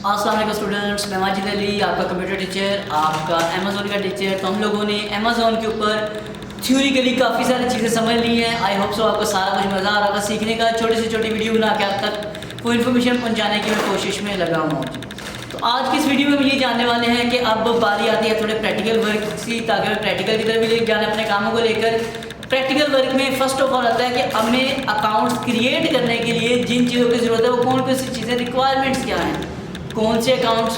अस्सलाम वालेकुम स्टूडेंट्स, मैं माजिद अली आपका कंप्यूटर टीचर, आपका अमेज़ोन का टीचर। तो हम लोगों ने अमेज़ोन के ऊपर थ्योरिकली काफ़ी सारी चीज़ें समझ ली हैं। आई होप सो आपको सारा कुछ मज़ा आ रहा होगा सीखने का। छोटी से छोटी वीडियो बना के आप तक वो इन्फॉर्मेशन पहुँचाने की मैं कोशिश में लगा हूँ। तो आज की इस वीडियो में हम ये जानने वाले हैं कि अब बारी आती है थोड़े प्रैक्टिकल वर्क की, ताकि मैं प्रैक्टिकल की तरफ भी लेके जाना अपने कामों को लेकर। प्रैक्टिकल वर्क में फर्स्ट ऑफ ऑल आता है कि हमें अकाउंट्स क्रिएट करने के लिए जिन चीज़ों की ज़रूरत है वो कौन कौन सी चीज़ें, रिक्वायरमेंट्स क्या हैं, कौन से अकाउंट्स,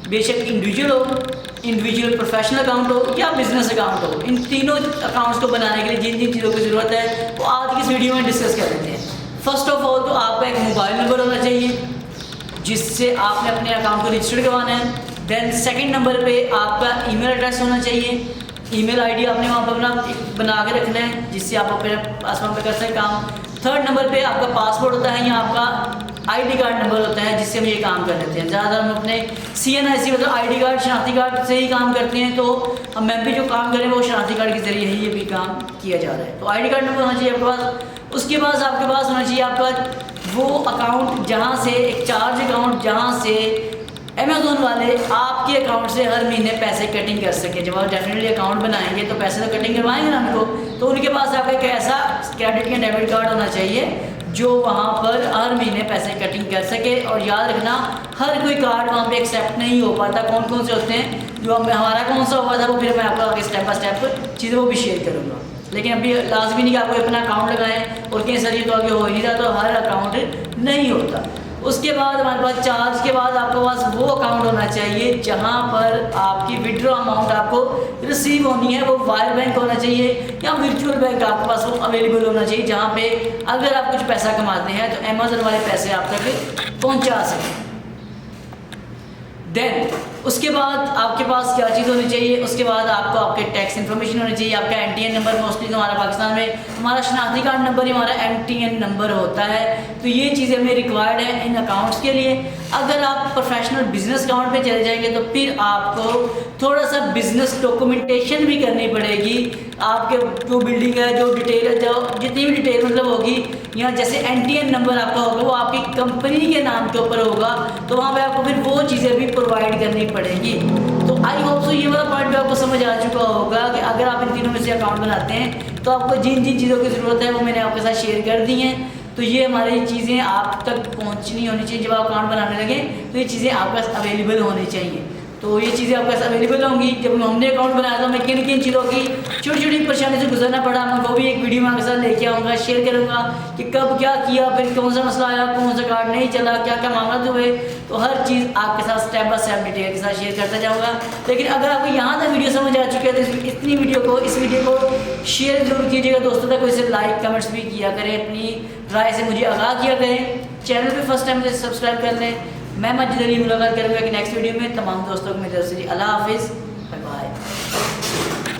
बेशक इंडिविजुअल हो, इंडिविजुअल प्रोफेशनल अकाउंट हो या बिजनेस अकाउंट हो, इन तीनों अकाउंट्स को बनाने के लिए जिन जिन चीज़ों की ज़रूरत है वो आज की इस वीडियो में डिस्कस कर लेते हैं। फर्स्ट ऑफ ऑल तो आपका एक मोबाइल नंबर होना चाहिए जिससे आपने अपने अकाउंट को रजिस्टर्ड करवाना है। देन सेकंड नंबर पे आपका ईमेल एड्रेस होना चाहिए। ईमेल आईडी आपने वहाँ पर बना के रखना है जिससे आप अपने पासवर्ड पे कर सकें काम। थर्ड नंबर पे आपका पासपोर्ट होता है या आपका आईडी कार्ड नंबर होता है जिससे हम ये काम कर लेते हैं। ज़्यादातर हम अपने CNIC मतलब आईडी कार्ड, शनाख्ती कार्ड से ही काम करते हैं। तो हम मैं भी जो काम करें वो शनाख्ती कार्ड के ज़रिए ही ये भी काम किया जा रहा है। तो आईडी कार्ड नंबर होना चाहिए आपके पास। उसके बाद आपके पास होना चाहिए आपका वो अकाउंट जहाँ से, एक चार्ज अकाउंट जहाँ से अमेज़ोन वाले आपके अकाउंट से हर महीने पैसे कटिंग कर सके। जब आप डेफिनेटली अकाउंट बनाएंगे तो पैसे तो कटिंग करवाएंगे ना उनको, तो उनके पास आपका एक ऐसा क्रेडिट या डेबिट कार्ड होना चाहिए जो वहाँ पर हर महीने पैसे कटिंग कर सके। और याद रखना हर कोई कार्ड वहाँ पे एक्सेप्ट नहीं हो पाता। कौन कौन से होते हैं, जो हमारा कौन सा हुआ था वो फिर मैं आपको आगे स्टेप बाय स्टेप चीज़ें वो भी शेयर करूँगा। लेकिन अभी लाजमी नहीं कि आपको अपना अकाउंट लगाएं और कहीं सर ये तो आगे हो ही नहीं रहा, तो हर अकाउंट नहीं होता। उसके बाद हमारे पास चार्ज के बाद आपके पास वो अकाउंट होना चाहिए जहाँ पर आपकी विड्रॉ अमाउंट आपको रिसीव होनी है, वो वायर बैंक होना चाहिए या वर्चुअल बैंक आपके पास वो अवेलेबल होना चाहिए, जहाँ पे अगर आप कुछ पैसा कमाते हैं तो अमेज़न वाले पैसे आप तक पहुँचा सकें। देन उसके बाद आपके पास क्या चीज़ होनी चाहिए, उसके बाद आपको आपके टैक्स इन्फॉर्मेशन होनी चाहिए, आपका NTN नंबर। मोस्टली तो हमारा पाकिस्तान में हमारा शनाख्ती कार्ड नंबर ही हमारा NTN नंबर होता है। तो ये चीज़ें हमें रिक्वायर्ड है इन अकाउंट्स के लिए। अगर आप प्रोफेशनल बिजनेस अकाउंट पे चले जाएंगे तो फिर आपको थोड़ा सा बिजनेस डॉक्यूमेंटेशन भी करनी पड़ेगी। आपके जो बिल्डिंग है, जो डिटेल है, जो जितनी भी डिटेल मतलब होगी, या जैसे NTN नंबर आपका होगा वो आपकी कंपनी के नाम के ऊपर होगा, तो वहाँ पे आपको फिर वो चीज़ें भी प्रोवाइड करनी पड़ेगी। तो आई होप सो ये वाला पॉइंट भी आपको समझ आ चुका होगा कि अगर आप इन तीनों में से अकाउंट बनाते हैं तो आपको जिन जिन चीज़ों की ज़रूरत है वो मैंने आपके साथ शेयर कर दी हैं। तो ये हमारी चीज़ें आप तक पहुँचनी होनी चाहिए। जब आप अकाउंट बनाने लगे तो ये चीज़ें आपके पास अवेलेबल होनी चाहिए। तो ये चीज़ें आपके पास अवेलेबल होंगी। जब हमने अकाउंट बनाया था, मैं किन किन चीज़ों की छोटी छोटी परेशानी से गुजरना पड़ा, मैं वो भी एक वीडियो में आपके साथ लेके आऊँगा, शेयर करूँगा कि कब क्या किया, फिर कौन सा मसला आया, कौन सा कार्ड नहीं चला, क्या क्या मामला हुए। तो हर चीज़ आपके साथ स्टेप बाय स्टेप डिटेल के साथ शेयर करता जाऊँगा। लेकिन अगर आपको यहाँ तक वीडियो समझ आ चुकी है तो इस वीडियो को शेयर जरूर कीजिएगा दोस्तों तक। इसे लाइक कमेंट्स भी किया करें, अपनी राय से मुझे आगाह किया करें। चैनल पे फर्स्ट टाइम से सब्सक्राइब कर लें। मैं माजिद अली मुलाकात करूँगा कि नेक्स्ट वीडियो में। तमाम दोस्तों को मेरी तरफ से अल्लाह हाफिज़, बाय बाय।